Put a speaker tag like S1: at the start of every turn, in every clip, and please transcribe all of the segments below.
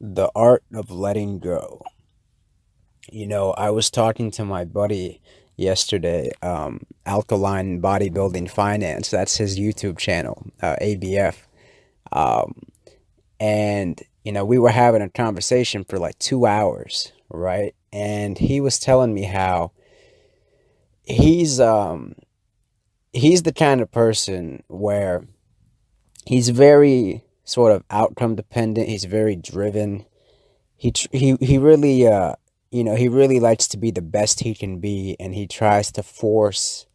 S1: The art of letting go. I was talking to my buddy yesterday, Alkaline Bodybuilding Finance. That's his YouTube channel, ABF. Um, and we were having a conversation for like 2 hours, right? And he was telling me how he's um he's the kind of person where he's very sort of outcome dependent. He's very driven. He really he really likes to be the best he can be, and he tries to force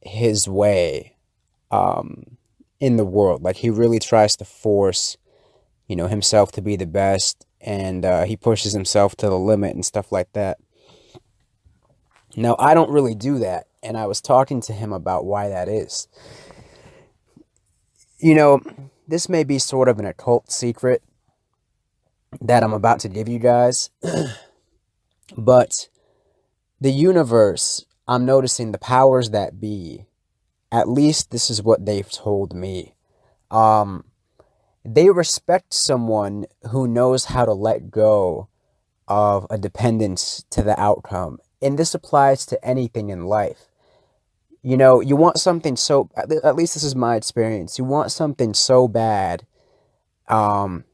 S1: his way um in the world. Like, he really tries to force himself to be the best, and he pushes himself to the limit and stuff like that. Now, I don't really do that, and I was talking to him about why that is. you know this may be sort of an occult secret that I'm about to give you guys, but the universe, I'm noticing the powers that be, at least this is what they've told me. Um, they respect someone who knows how to let go of a dependence to the outcome. And this applies to anything in life. You want something so, at least this is my experience, you want something so bad, um,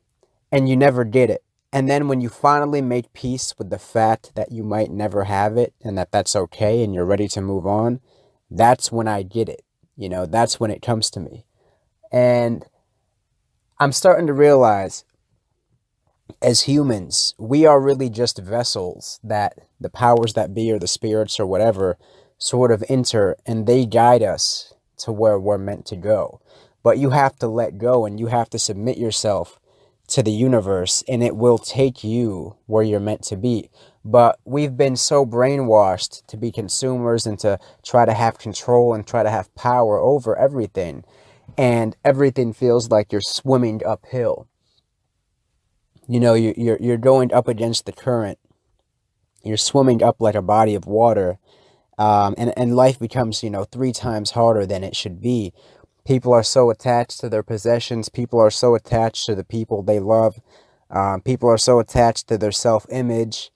S1: and you never get it. And then when you finally make peace with the fact that you might never have it and that that's okay and you're ready to move on, that's when I get it. That's when it comes to me. And I'm starting to realize, as humans, we are really just vessels that the powers that be, or the spirits or whatever, sort of enter, and they guide us to where we're meant to go. But you have to let go, and you have to submit yourself to the universe, and it will take you where you're meant to be. But we've been so brainwashed to be consumers and to try to have control and try to have power over everything. And everything feels like you're swimming uphill. You're going up against the current. You're swimming up like a body of water. And life becomes, 3 times harder than it should be. People are so attached to their possessions. People are so attached to the people they love. People are so attached to their self-image.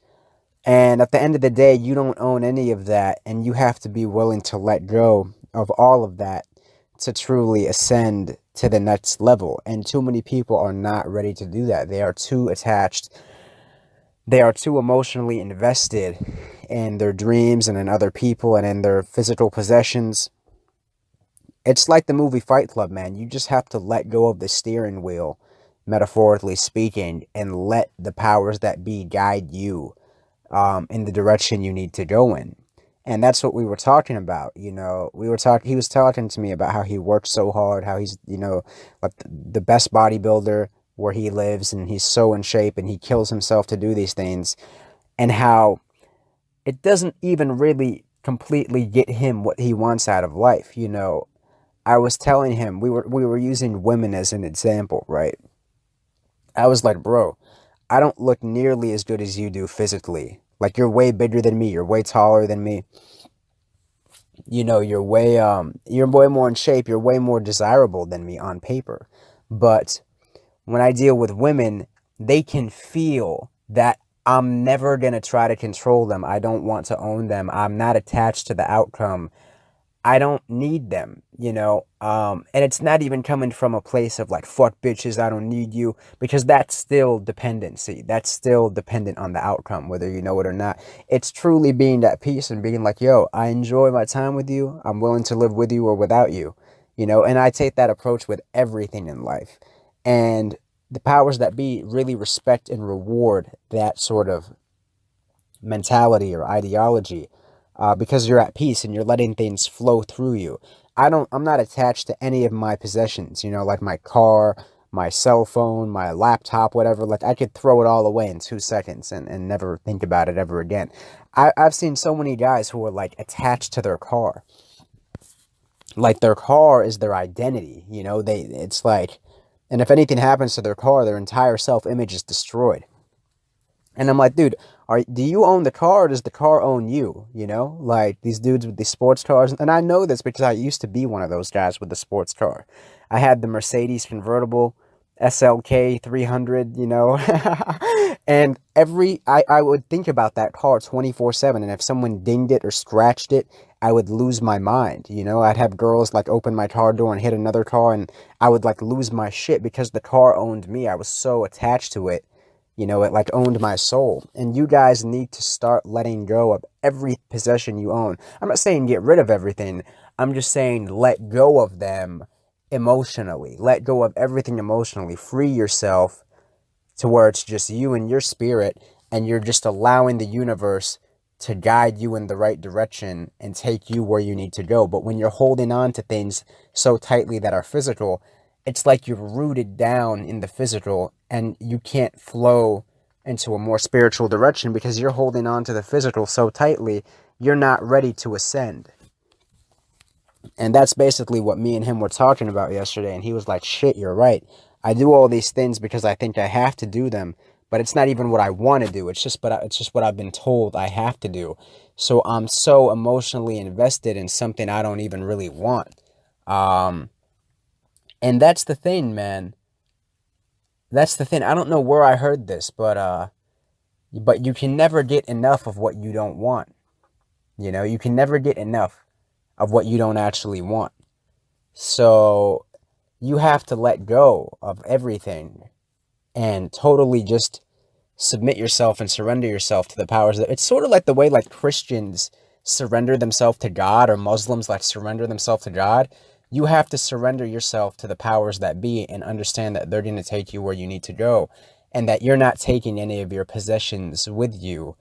S1: And at the end of the day, you don't own any of that. And you have to be willing to let go of all of that to truly ascend to the next level. And too many people are not ready to do that. They are too attached. They are too emotionally invested in their dreams and in other people and in their physical possessions. It's like the movie Fight Club, man. You just have to let go of the steering wheel, metaphorically speaking, and let the powers that be guide you in the direction you need to go in. And that's what we were talking about. He was talking to me about how he works so hard, how he's, like the best bodybuilder where he lives, and he's so in shape, and he kills himself to do these things, and how it doesn't even really completely get him what he wants out of life. I was telling him, we were using women as an example, right? I was like, bro, I don't look nearly as good as you do physically. Like, you're way bigger than me, you're way taller than me. You're way more in shape, you're way more desirable than me on paper. But when I deal with women, they can feel that I'm never going to try to control them. I don't want to own them. I'm not attached to the outcome. I don't need them, and it's not even coming from a place of like, fuck bitches, I don't need you, because that's still dependency. That's still dependent on the outcome, whether you know it or not. It's truly being at peace and being like, yo, I enjoy my time with you. I'm willing to live with you or without you, and I take that approach with everything in life. And the powers that be really respect and reward that sort of mentality or ideology, because you're at peace and you're letting things flow through you. I'm not attached to any of my possessions, like my car, my cell phone, my laptop, whatever. Like, I could throw it all away in 2 seconds and never think about it ever again. I've seen so many guys who are like attached to their car. Like, their car is their identity, it's like, and if anything happens to their car, their entire self-image is destroyed. And I'm like, dude, do you own the car, or does the car own you? Like, these dudes with these sports cars. And I know this because I used to be one of those guys with the sports car. I had the Mercedes convertible, SLK 300, you know. And I would think about that car 24/7. And if someone dinged it or scratched it, I would lose my mind. You know, I'd have girls like open my car door and hit another car, and I would like lose my shit because the car owned me. I was so attached to it. You know, it like owned my soul. And you guys need to start letting go of every possession you own. I'm not saying get rid of everything. I'm just saying let go of them emotionally. Let go of everything emotionally. Free yourself to where it's just you and your spirit, and you're just allowing the universe to guide you in the right direction and take you where you need to go. But when you're holding on to things so tightly that are physical, it's like you're rooted down in the physical and you can't flow into a more spiritual direction because you're holding on to the physical so tightly, you're not ready to ascend. And that's basically what me and him were talking about yesterday. And he was like, shit, you're right. I do all these things because I think I have to do them, but it's not even what I want to do. It's just what I've been told I have to do. So I'm so emotionally invested in something I don't even really want. And that's the thing, man. That's the thing. I don't know where I heard this, but you can never get enough of what you don't want. You know, you can never get enough of what you don't actually want. So you have to let go of everything and totally just submit yourself and surrender yourself to the powers that it's sort of like the way like Christians surrender themselves to God, or Muslims like surrender themselves to God. You have to surrender yourself to the powers that be and understand that they're going to take you where you need to go, and that you're not taking any of your possessions with you,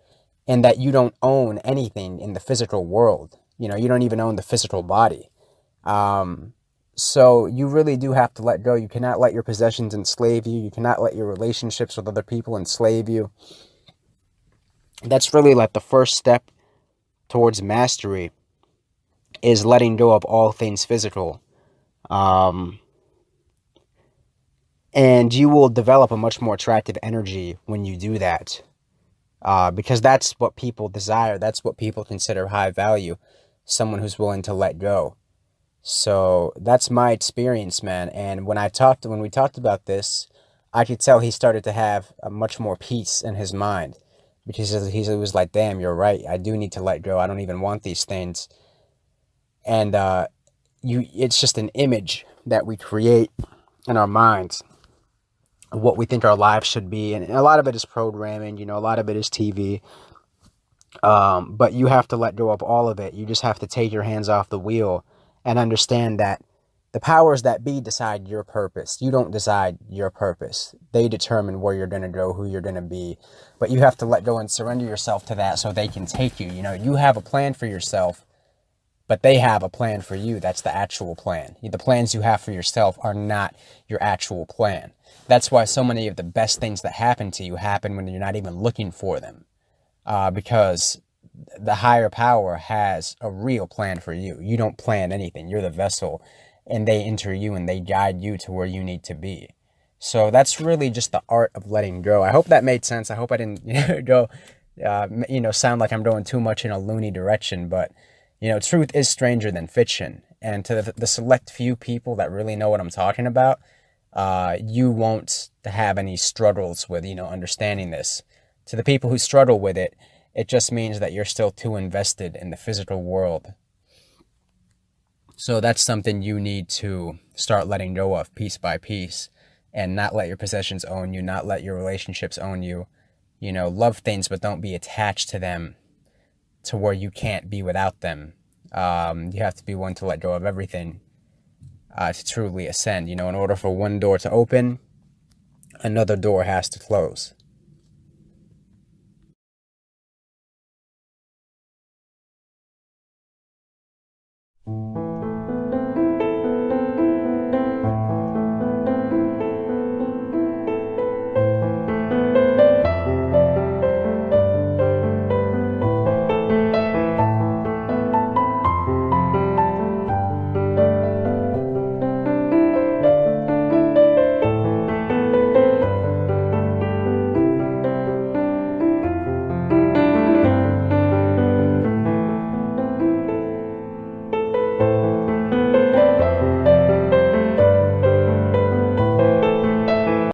S1: and that you don't own anything in the physical world. You know, you don't even own the physical body. So you really do have to let go. You cannot let your possessions enslave you. You cannot let your relationships with other people enslave you. That's really like the first step towards mastery, is letting go of all things physical. And you will develop a much more attractive energy when you do that. Because that's what people desire. That's what people consider high value. Someone who's willing to let go. So that's my experience, man. And when we talked about this, I could tell he started to have a much more peace in his mind, because he was like, damn, you're right. I do need to let go. I don't even want these things. And it's just an image that we create in our minds of what we think our lives should be. And a lot of it is programming, you know, a lot of it is TV. But you have to let go of all of it. You just have to take your hands off the wheel and understand that the powers that be decide your purpose. You don't decide your purpose. They determine where you're going to go, who you're going to be. But you have to let go and surrender yourself to that so they can take you. You know, you have a plan for yourself, but they have a plan for you. That's the actual plan. The plans you have for yourself are not your actual plan. That's why so many of the best things that happen to you happen when you're not even looking for them. Because the higher power has a real plan for you. You don't plan anything. You're the vessel, and they enter you and they guide you to where you need to be. So that's really just the art of letting go. I hope that made sense. I hope I didn't go, sound like I'm going too much in a loony direction. But, truth is stranger than fiction. And to the select few people that really know what I'm talking about, you won't have any struggles with, understanding this. To the people who struggle with it, it just means that you're still too invested in the physical world. So that's something you need to start letting go of piece by piece, and not let your possessions own you, not let your relationships own you. Love things, but don't be attached to them to where you can't be without them. You have to be one to let go of everything to truly ascend. In order for one door to open, another door has to close.